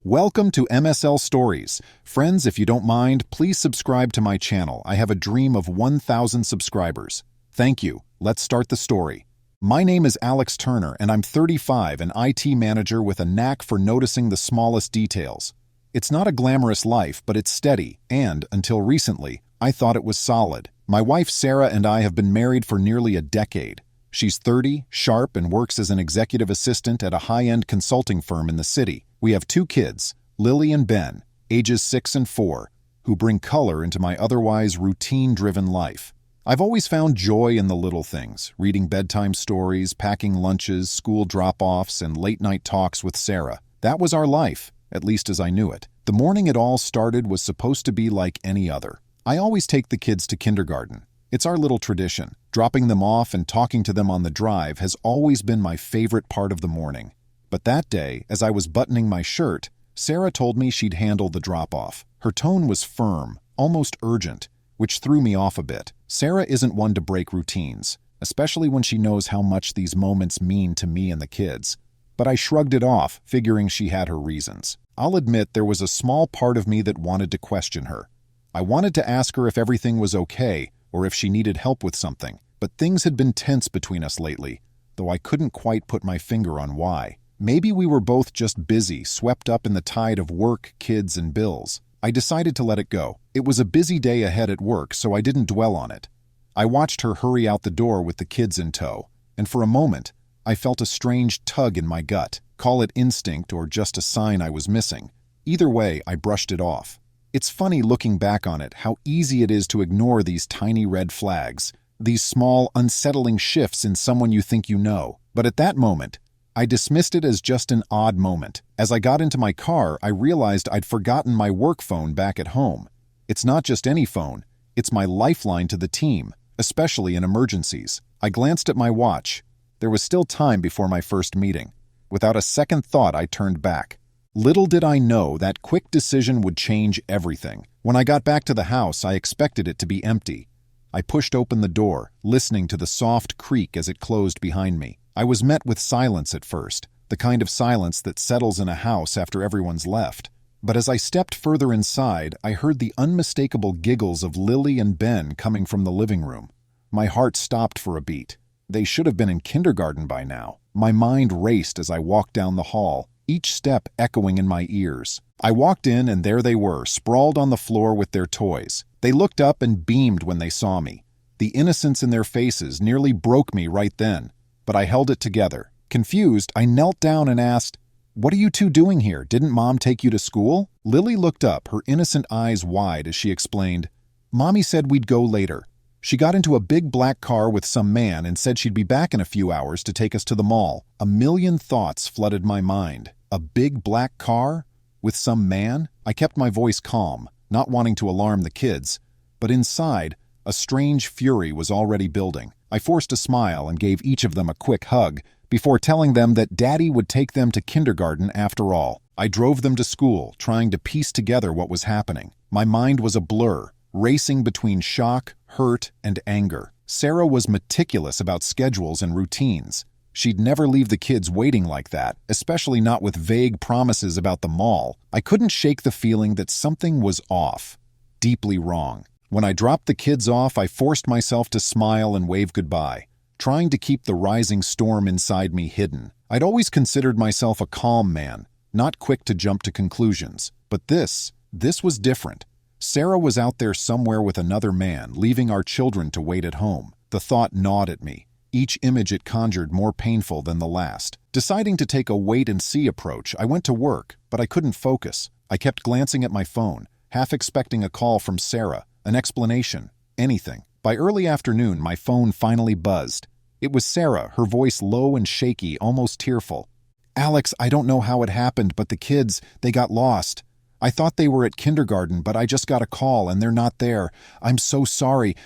Welcome to MSL Stories. Friends, if you don't mind, please subscribe to my channel. I have a dream of 1,000 subscribers. Thank you. Let's start the story. My name is Alex Turner, and I'm 35, an IT manager with a knack for noticing the smallest details. It's not a glamorous life, but it's steady, and, until recently, I thought it was solid. My wife Sarah and I have been married for nearly a decade. She's 30, sharp, and works as an executive assistant at a high-end consulting firm in the city. We have 2 kids, Lily and Ben, ages 6 and 4, who bring color into my otherwise routine-driven life. I've always found joy in the little things, reading bedtime stories, packing lunches, school drop-offs, and late-night talks with Sarah. That was our life, at least as I knew it. The morning it all started was supposed to be like any other. I always take the kids to kindergarten. It's our little tradition. Dropping them off and talking to them on the drive has always been my favorite part of the morning. But that day, as I was buttoning my shirt, Sarah told me she'd handle the drop-off. Her tone was firm, almost urgent, which threw me off a bit. Sarah isn't one to break routines, especially when she knows how much these moments mean to me and the kids. But I shrugged it off, figuring she had her reasons. I'll admit there was a small part of me that wanted to question her. I wanted to ask her if everything was okay or if she needed help with something. But things had been tense between us lately, though I couldn't quite put my finger on why. Maybe we were both just busy, swept up in the tide of work, kids, and bills. I decided to let it go. It was a busy day ahead at work, so I didn't dwell on it. I watched her hurry out the door with the kids in tow, and for a moment, I felt a strange tug in my gut. Call it instinct or just a sign I was missing. Either way, I brushed it off. It's funny looking back on it how easy it is to ignore these tiny red flags, these small, unsettling shifts in someone you think you know. But at that moment, I dismissed it as just an odd moment. As I got into my car, I realized I'd forgotten my work phone back at home. It's not just any phone, it's my lifeline to the team, especially in emergencies. I glanced at my watch. There was still time before my first meeting. Without a second thought, I turned back. Little did I know that quick decision would change everything. When I got back to the house, I expected it to be empty. I pushed open the door, listening to the soft creak as it closed behind me. I was met with silence at first, the kind of silence that settles in a house after everyone's left. But as I stepped further inside, I heard the unmistakable giggles of Lily and Ben coming from the living room. My heart stopped for a beat. They should have been in kindergarten by now. My mind raced as I walked down the hall, each step echoing in my ears. I walked in and there they were, sprawled on the floor with their toys. They looked up and beamed when they saw me. The innocence in their faces nearly broke me right then, but I held it together. Confused, I knelt down and asked, "What are you two doing here? Didn't Mom take you to school?" Lily looked up, her innocent eyes wide as she explained, "Mommy said we'd go later. She got into a big black car with some man and said she'd be back in a few hours to take us to the mall." A million thoughts flooded my mind. A big black car? With some man? I kept my voice calm, not wanting to alarm the kids, but inside, a strange fury was already building. I forced a smile and gave each of them a quick hug before telling them that Daddy would take them to kindergarten after all. I drove them to school, trying to piece together what was happening. My mind was a blur, racing between shock, hurt, and anger. Sarah was meticulous about schedules and routines. She'd never leave the kids waiting like that, especially not with vague promises about the mall. I couldn't shake the feeling that something was off, deeply wrong. When I dropped the kids off, I forced myself to smile and wave goodbye, trying to keep the rising storm inside me hidden. I'd always considered myself a calm man, not quick to jump to conclusions. But this was different. Sarah was out there somewhere with another man, leaving our children to wait at home. The thought gnawed at me, each image it conjured more painful than the last. Deciding to take a wait-and-see approach, I went to work, but I couldn't focus. I kept glancing at my phone, half expecting a call from Sarah, an explanation, anything. By early afternoon, my phone finally buzzed. It was Sarah, her voice low and shaky, almost tearful. "Alex, I don't know how it happened, but the kids, they got lost. I thought they were at kindergarten, but I just got a call and they're not there. I'm so sorry.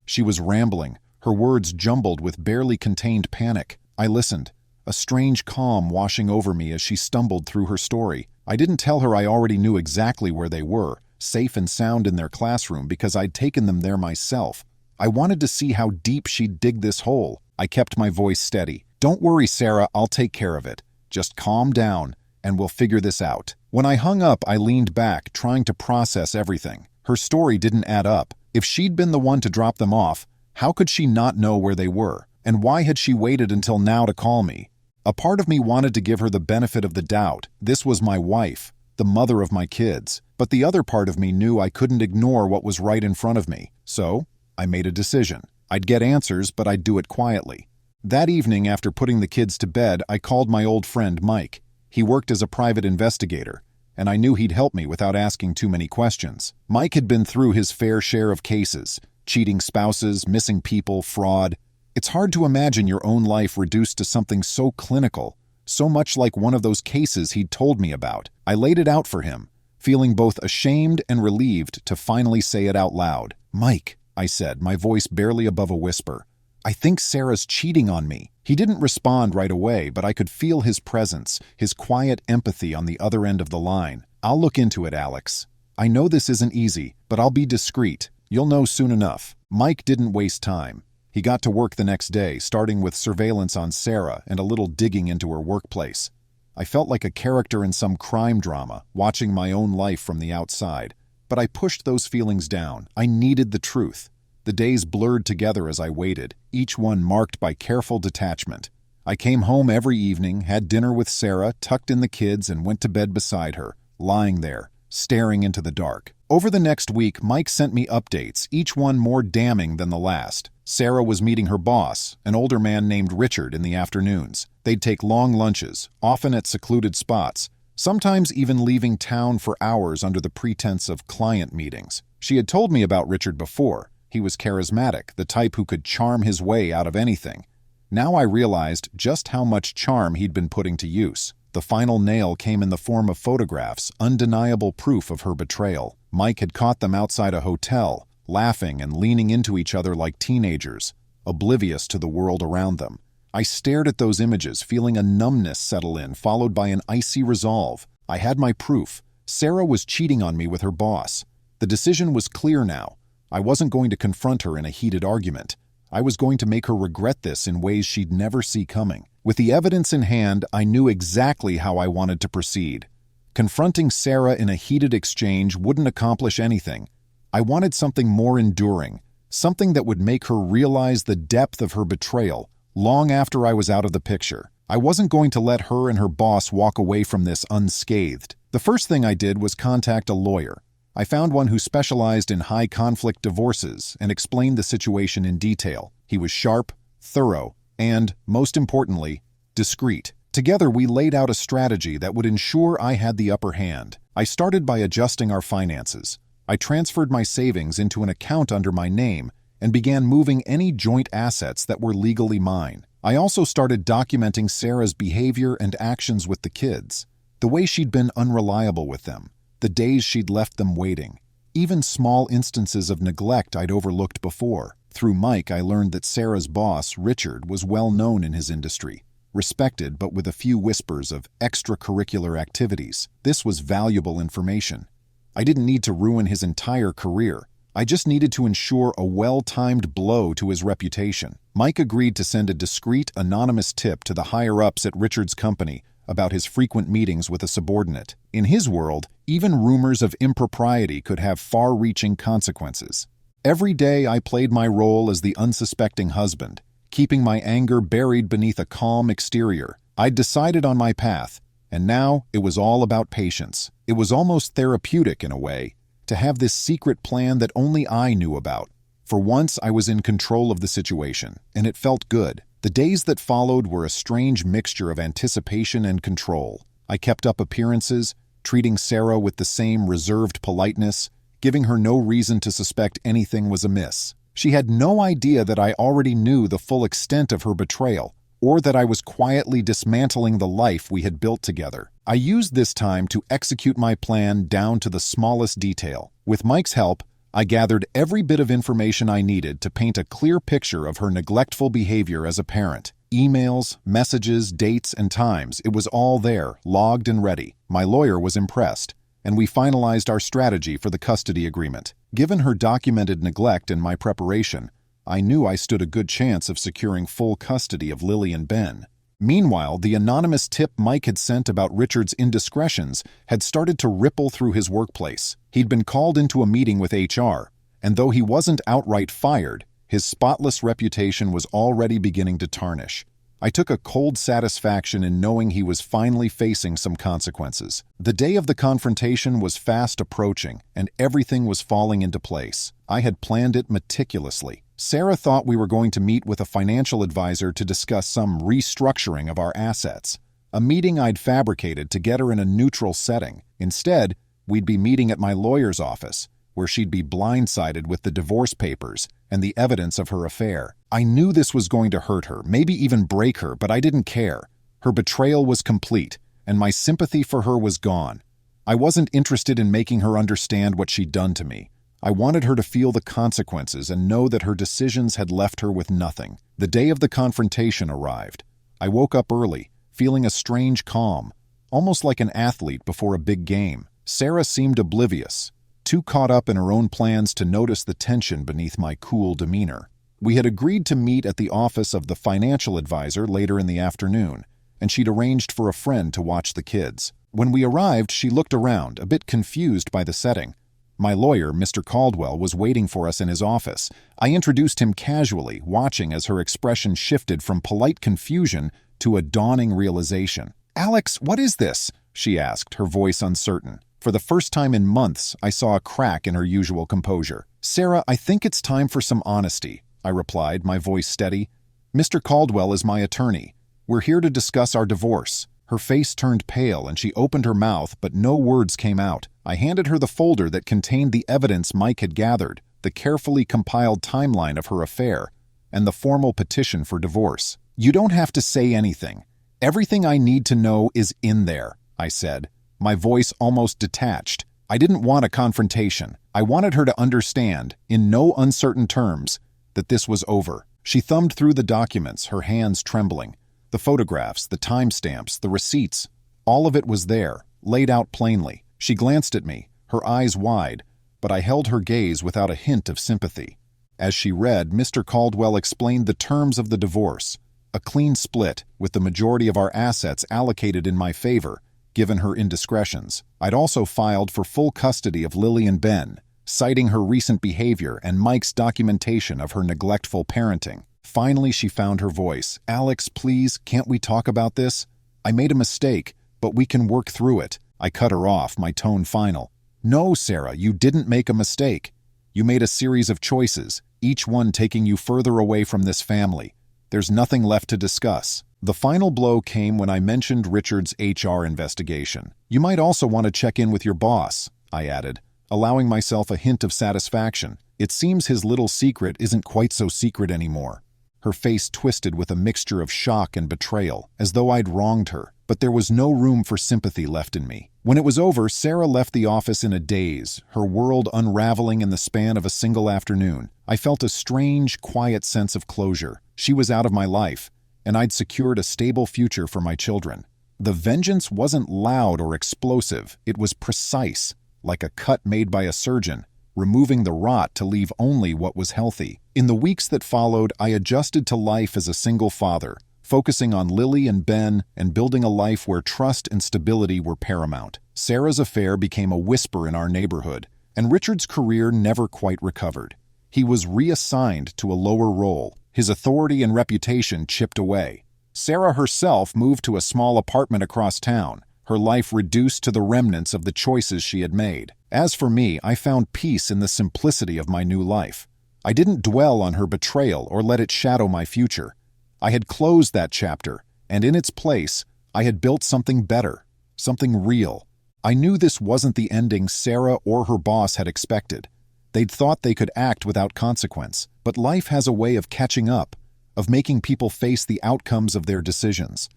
She was rambling, her words jumbled with barely contained panic. I listened, a strange calm washing over me as she stumbled through her story. I didn't tell her I already knew exactly where they were, safe and sound in their classroom, because I'd taken them there myself. I wanted to see how deep she'd dig this hole. I kept my voice steady. "Don't worry, Sarah, I'll take care of it. Just calm down. and we'll figure this out." When I hung up, I leaned back, trying to process everything. Her story didn't add up. If she'd been the one to drop them off, how could she not know where they were? And why had she waited until now to call me? A part of me wanted to give her the benefit of the doubt. This was my wife, the mother of my kids. But the other part of me knew I couldn't ignore what was right in front of me. So, I made a decision. I'd get answers, but I'd do it quietly. That evening, after putting the kids to bed, I called my old friend Mike. He worked as a private investigator, and I knew he'd help me without asking too many questions. Mike had been through his fair share of cases: cheating spouses, missing people, fraud. It's hard to imagine your own life reduced to something so clinical, so much like one of those cases he'd told me about. I laid it out for him, feeling both ashamed and relieved to finally say it out loud. "Mike," I said, my voice barely above a whisper, "I think Sarah's cheating on me." He didn't respond right away, but I could feel his presence, his quiet empathy on the other end of the line. "I'll look into it, Alex. I know this isn't easy, but I'll be discreet. You'll know soon enough." Mike didn't waste time. He got to work the next day, starting with surveillance on Sarah and a little digging into her workplace. I felt like a character in some crime drama, watching my own life from the outside. But I pushed those feelings down. I needed the truth. The days blurred together as I waited, each one marked by careful detachment. I came home every evening, had dinner with Sarah, tucked in the kids, and went to bed beside her, lying there, staring into the dark. Over the next week, Mike sent me updates, each one more damning than the last. Sarah was meeting her boss, an older man named Richard, in the afternoons. They'd take long lunches, often at secluded spots, sometimes even leaving town for hours under the pretense of client meetings. She had told me about Richard before. He was charismatic, the type who could charm his way out of anything. Now I realized just how much charm he'd been putting to use. The final nail came in the form of photographs, undeniable proof of her betrayal. Mike had caught them outside a hotel, laughing and leaning into each other like teenagers, oblivious to the world around them. I stared at those images, feeling a numbness settle in, followed by an icy resolve. I had my proof. Sarah was cheating on me with her boss. The decision was clear now. I wasn't going to confront her in a heated argument. I was going to make her regret this in ways she'd never see coming. With the evidence in hand, I knew exactly how I wanted to proceed. Confronting Sarah in a heated exchange wouldn't accomplish anything. I wanted something more enduring, something that would make her realize the depth of her betrayal long after I was out of the picture. I wasn't going to let her and her boss walk away from this unscathed. The first thing I did was contact a lawyer. I found one who specialized in high-conflict divorces and explained the situation in detail. He was sharp, thorough, and, most importantly, discreet. Together, we laid out a strategy that would ensure I had the upper hand. I started by adjusting our finances. I transferred my savings into an account under my name and began moving any joint assets that were legally mine. I also started documenting Sarah's behavior and actions with the kids, the way she'd been unreliable with them, the days she'd left them waiting, even small instances of neglect I'd overlooked before. Through Mike, I learned that Sarah's boss, Richard, was well known in his industry, respected but with a few whispers of extracurricular activities. This was valuable information. I didn't need to ruin his entire career. I just needed to ensure a well-timed blow to his reputation. Mike agreed to send a discreet, anonymous tip to the higher-ups at Richard's company about his frequent meetings with a subordinate. In his world, even rumors of impropriety could have far-reaching consequences. Every day I played my role as the unsuspecting husband, keeping my anger buried beneath a calm exterior. I'd decided on my path, and now it was all about patience. It was almost therapeutic in a way, to have this secret plan that only I knew about. For once, I was in control of the situation, and it felt good. The days that followed were a strange mixture of anticipation and control. I kept up appearances, treating Sarah with the same reserved politeness, giving her no reason to suspect anything was amiss. She had no idea that I already knew the full extent of her betrayal, or that I was quietly dismantling the life we had built together. I used this time to execute my plan down to the smallest detail. With Mike's help, I gathered every bit of information I needed to paint a clear picture of her neglectful behavior as a parent. Emails, messages, dates, and times, it was all there, logged and ready. My lawyer was impressed, and we finalized our strategy for the custody agreement. Given her documented neglect in my preparation, I knew I stood a good chance of securing full custody of Lily and Ben. Meanwhile, the anonymous tip Mike had sent about Richard's indiscretions had started to ripple through his workplace. He'd been called into a meeting with HR, and though he wasn't outright fired, his spotless reputation was already beginning to tarnish. I took a cold satisfaction in knowing he was finally facing some consequences. The day of the confrontation was fast approaching, and everything was falling into place. I had planned it meticulously. Sarah thought we were going to meet with a financial advisor to discuss some restructuring of our assets, a meeting I'd fabricated to get her in a neutral setting. Instead, we'd be meeting at my lawyer's office, where she'd be blindsided with the divorce papers and the evidence of her affair. I knew this was going to hurt her, maybe even break her, but I didn't care. Her betrayal was complete, and my sympathy for her was gone. I wasn't interested in making her understand what she'd done to me. I wanted her to feel the consequences and know that her decisions had left her with nothing. The day of the confrontation arrived. I woke up early, feeling a strange calm, almost like an athlete before a big game. Sarah seemed oblivious, too caught up in her own plans to notice the tension beneath my cool demeanor. We had agreed to meet at the office of the financial advisor later in the afternoon, and she'd arranged for a friend to watch the kids. When we arrived, she looked around, a bit confused by the setting. My lawyer, Mr. Caldwell, was waiting for us in his office. I introduced him casually, watching as her expression shifted from polite confusion to a dawning realization. "Alex, what is this?" she asked, her voice uncertain. For the first time in months, I saw a crack in her usual composure. "Sarah, I think it's time for some honesty," I replied, my voice steady. "Mr. Caldwell is my attorney. We're here to discuss our divorce." Her face turned pale and she opened her mouth, but no words came out. I handed her the folder that contained the evidence Mike had gathered, the carefully compiled timeline of her affair, and the formal petition for divorce. "You don't have to say anything. Everything I need to know is in there," I said, my voice almost detached. I didn't want a confrontation. I wanted her to understand, in no uncertain terms, that this was over. She thumbed through the documents, her hands trembling. The photographs, the timestamps, the receipts, all of it was there, laid out plainly. She glanced at me, her eyes wide, but I held her gaze without a hint of sympathy. As she read, Mr. Caldwell explained the terms of the divorce, a clean split with the majority of our assets allocated in my favor, given her indiscretions. I'd also filed for full custody of Lily and Ben, citing her recent behavior and Mike's documentation of her neglectful parenting. Finally, she found her voice. "Alex, please, can't we talk about this? I made a mistake, but we can work through it." I cut her off, my tone final. "No, Sarah, you didn't make a mistake. You made a series of choices, each one taking you further away from this family. There's nothing left to discuss." The final blow came when I mentioned Richard's HR investigation. "You might also want to check in with your boss," I added, allowing myself a hint of satisfaction. "It seems his little secret isn't quite so secret anymore." Her face twisted with a mixture of shock and betrayal, as though I'd wronged her, but there was no room for sympathy left in me. When it was over, Sarah left the office in a daze, her world unraveling in the span of a single afternoon. I felt a strange, quiet sense of closure. She was out of my life, and I'd secured a stable future for my children. The vengeance wasn't loud or explosive, it was precise, like a cut made by a surgeon, removing the rot to leave only what was healthy. In the weeks that followed, I adjusted to life as a single father, focusing on Lily and Ben and building a life where trust and stability were paramount. Sarah's affair became a whisper in our neighborhood, and Richard's career never quite recovered. He was reassigned to a lower role, his authority and reputation chipped away. Sarah herself moved to a small apartment across town, her life reduced to the remnants of the choices she had made. As for me, I found peace in the simplicity of my new life. I didn't dwell on her betrayal or let it shadow my future. I had closed that chapter, and in its place, I had built something better, something real. I knew this wasn't the ending Sarah or her boss had expected. They'd thought they could act without consequence, but life has a way of catching up, of making people face the outcomes of their decisions.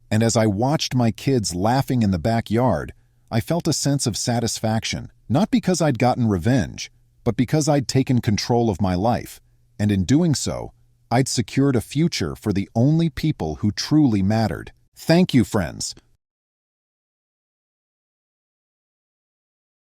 And as I watched my kids laughing in the backyard, I felt a sense of satisfaction, not because I'd gotten revenge, but because I'd taken control of my life, and in doing so, I'd secured a future for the only people who truly mattered. Thank you, friends,